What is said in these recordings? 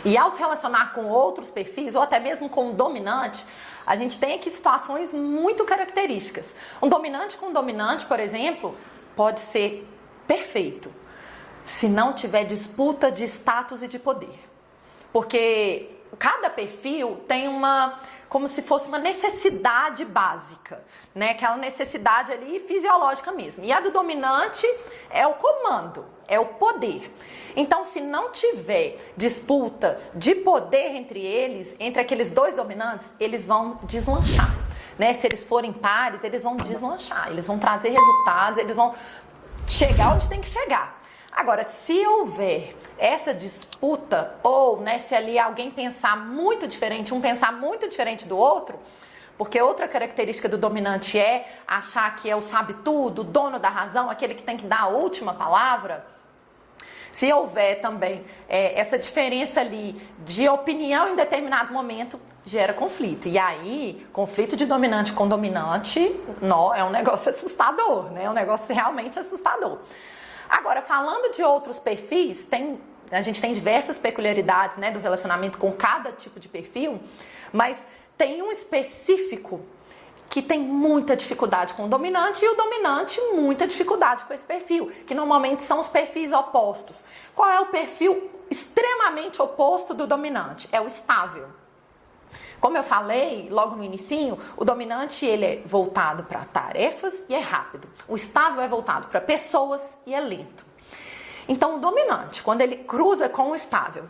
E ao se relacionar com outros perfis, ou até mesmo com o dominante, a gente tem aqui situações muito características. Um dominante com um dominante, por exemplo, pode ser perfeito, se não tiver disputa de status e de poder. Porque cada perfil tem como se fosse uma necessidade básica, né? Aquela necessidade ali fisiológica mesmo. E a do dominante é o comando, é o poder. Então, se não tiver disputa de poder entre eles, entre aqueles dois dominantes, eles vão deslanchar, né? Se eles forem pares, eles vão deslanchar, eles vão trazer resultados, eles vão chegar onde tem que chegar. Agora, se houver essa disputa, ou né, se ali alguém pensar muito diferente, um pensar muito diferente do outro, porque outra característica do dominante é achar que é o sabe-tudo, o dono da razão, aquele que tem que dar a última palavra. Se houver também essa diferença ali de opinião em determinado momento, gera conflito. E aí, conflito de dominante com dominante, é um negócio assustador, né? É um negócio realmente assustador. Agora, falando de outros perfis, a gente tem diversas peculiaridades, né, do relacionamento com cada tipo de perfil, mas tem um específico que tem muita dificuldade com o dominante e o dominante muita dificuldade com esse perfil, que normalmente são os perfis opostos. Qual é o perfil extremamente oposto do dominante? É o estável. Como eu falei logo no inicinho, o dominante ele é voltado para tarefas e é rápido. O estável é voltado para pessoas e é lento. Então o dominante, quando ele cruza com o estável,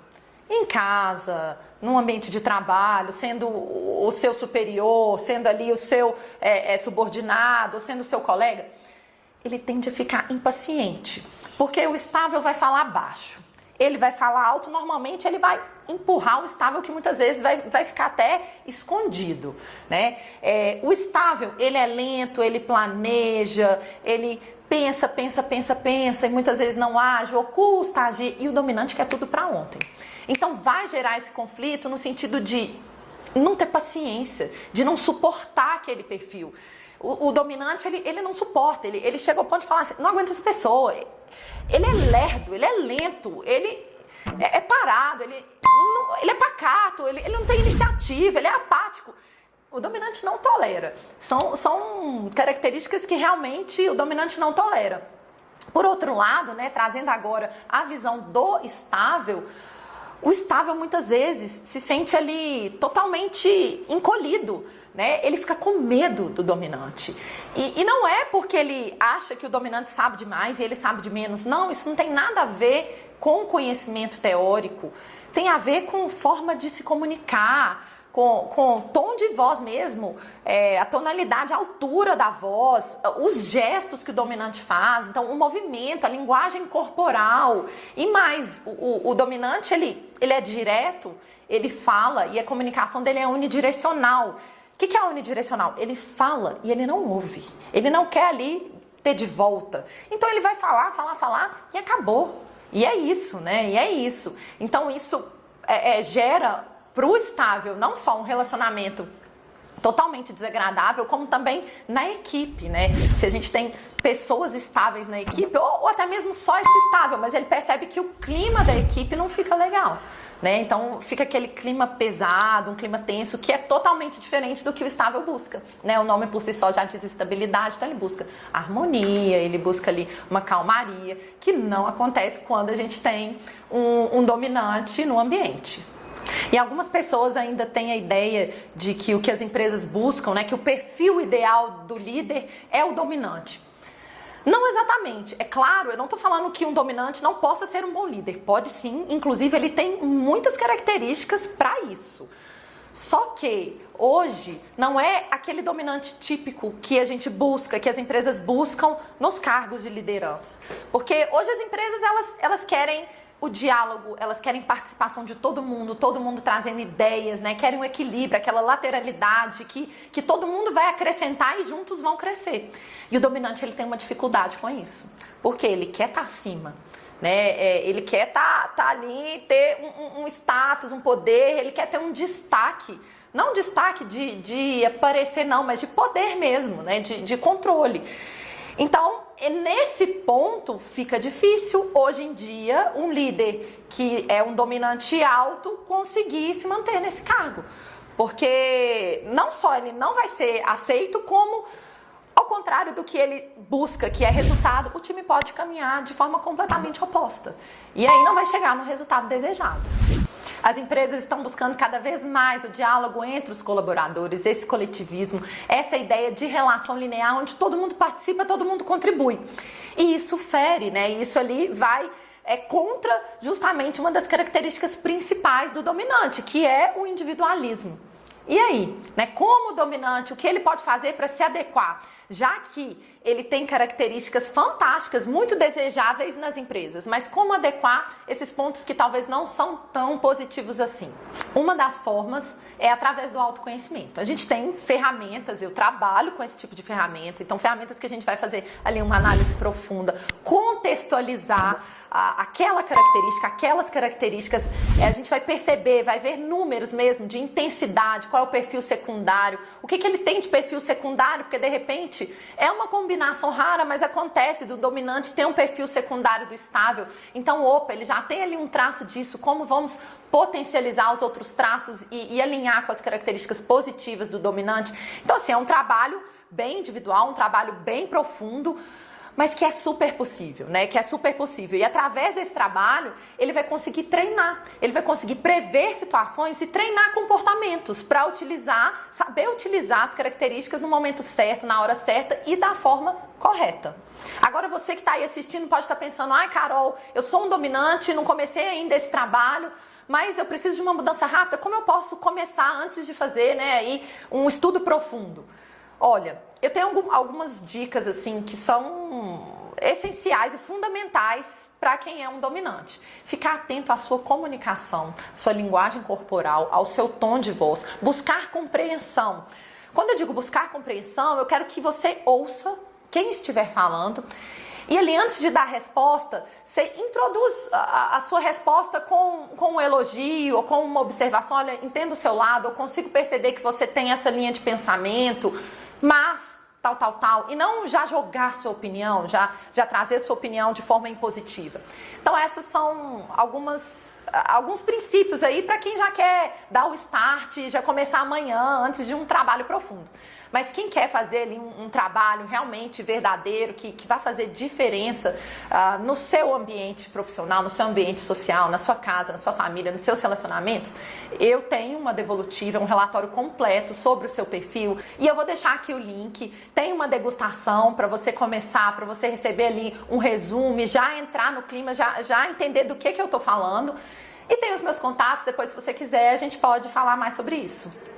em casa, num ambiente de trabalho, sendo o seu superior, sendo ali o seu subordinado, sendo o seu colega, ele tende a ficar impaciente, porque o estável vai falar baixo. Ele vai falar alto, normalmente ele vai empurrar o estável, que muitas vezes vai ficar até escondido, né? O estável, ele é lento, ele planeja, ele pensa e muitas vezes não age ou custa agir, e o dominante quer tudo para ontem. Então vai gerar esse conflito no sentido de não ter paciência, de não suportar aquele perfil. O dominante, ele não suporta, ele chega ao ponto de falar assim, não aguenta essa pessoa, ele é lerdo, ele é lento, ele é parado, ele é pacato, ele não tem iniciativa, ele é apático. O dominante não tolera. São características que realmente o dominante não tolera. Por outro lado, né, trazendo agora a visão do estável, o estável muitas vezes se sente ali totalmente encolhido, né? Ele fica com medo do dominante. E não é porque ele acha que o dominante sabe demais e ele sabe de menos. Não, isso não tem nada a ver com conhecimento teórico. Tem a ver com forma de se comunicar, com tom de voz mesmo, a tonalidade, a altura da voz, os gestos que o dominante faz, então o movimento, a linguagem corporal. E mais, o dominante ele é direto, ele fala e a comunicação dele é unidirecional. O que é unidirecional? Ele fala e ele não ouve, ele não quer ali ter de volta. Então ele vai falar e acabou. E é isso, né? E é isso. Então isso gera para o estável não só um relacionamento totalmente desagradável, como também na equipe, né? Se a gente tem pessoas estáveis na equipe, ou até mesmo só esse estável, mas ele percebe que o clima da equipe não fica legal, né? Então fica aquele clima pesado, um clima tenso, que é totalmente diferente do que o estável busca, né? O nome por si só já diz estabilidade, então ele busca harmonia, ele busca ali uma calmaria, que não acontece quando a gente tem um dominante no ambiente. E algumas pessoas ainda têm a ideia de que o que as empresas buscam, né, que o perfil ideal do líder é o dominante. Não exatamente. É claro, eu não estou falando que um dominante não possa ser um bom líder. Pode sim, inclusive ele tem muitas características para isso. Só que hoje não é aquele dominante típico que a gente busca, que as empresas buscam nos cargos de liderança. Porque hoje as empresas elas querem o diálogo, elas querem participação de todo mundo trazendo ideias, né? Querem um equilíbrio, aquela lateralidade que todo mundo vai acrescentar e juntos vão crescer. E o dominante ele tem uma dificuldade com isso, porque ele quer estar acima, né? Ele quer estar ali, ter um status, um poder, ele quer ter um destaque. Não um destaque de aparecer não, mas de poder mesmo, né? De controle. Então, nesse ponto fica difícil hoje em dia um líder que é um dominante alto conseguir se manter nesse cargo. Porque não só ele não vai ser aceito, como ao contrário do que ele busca, que é resultado, o time pode caminhar de forma completamente oposta. E aí não vai chegar no resultado desejado. As empresas estão buscando cada vez mais o diálogo entre os colaboradores, esse coletivismo, essa ideia de relação linear, onde todo mundo participa, todo mundo contribui. E isso fere, né? Isso ali vai contra justamente uma das características principais do dominante, que é o individualismo. E aí, né? Como dominante, o que ele pode fazer para se adequar? Já que ele tem características fantásticas, muito desejáveis nas empresas, mas como adequar esses pontos que talvez não são tão positivos assim? Uma das formas é através do autoconhecimento. A gente tem ferramentas, eu trabalho com esse tipo de ferramenta, então ferramentas que a gente vai fazer ali uma análise profunda, contextualizar aquelas características, a gente vai perceber, vai ver números mesmo de intensidade, qual é o perfil secundário, o que ele tem de perfil secundário, porque de repente é uma combinação rara, mas acontece do dominante ter um perfil secundário do estável, então ele já tem ali um traço disso, como vamos potencializar os outros traços e alinhar com as características positivas do dominante. Então assim, é um trabalho bem individual, um trabalho bem profundo, mas que é super possível, né? Que é super possível. E através desse trabalho, ele vai conseguir treinar, ele vai conseguir prever situações e treinar comportamentos para saber utilizar as características no momento certo, na hora certa e da forma correta. Agora você que está aí assistindo pode estar pensando, ai Carol, eu sou um dominante, não comecei ainda esse trabalho, mas eu preciso de uma mudança rápida, como eu posso começar antes de fazer, né, aí, um estudo profundo? Olha, eu tenho algumas dicas assim que são essenciais e fundamentais para quem é um dominante. Ficar atento à sua comunicação, sua linguagem corporal, ao seu tom de voz, buscar compreensão. Quando eu digo buscar compreensão, eu quero que você ouça quem estiver falando. E ali, antes de dar a resposta, você introduz a sua resposta com um elogio ou com uma observação. Olha, entendo o seu lado, eu consigo perceber que você tem essa linha de pensamento, mas tal. E não já jogar sua opinião, já trazer sua opinião de forma impositiva. Então, essas são alguns princípios aí para quem já quer dar o start e já começar amanhã, antes de um trabalho profundo. Mas quem quer fazer ali um trabalho realmente verdadeiro, que vai fazer diferença no seu ambiente profissional, no seu ambiente social, na sua casa, na sua família, nos seus relacionamentos, eu tenho uma devolutiva, um relatório completo sobre o seu perfil e eu vou deixar aqui o link. Tem uma degustação para você começar, para você receber ali um resumo, já entrar no clima, já entender do que eu tô falando. E tem os meus contatos, depois se você quiser a gente pode falar mais sobre isso.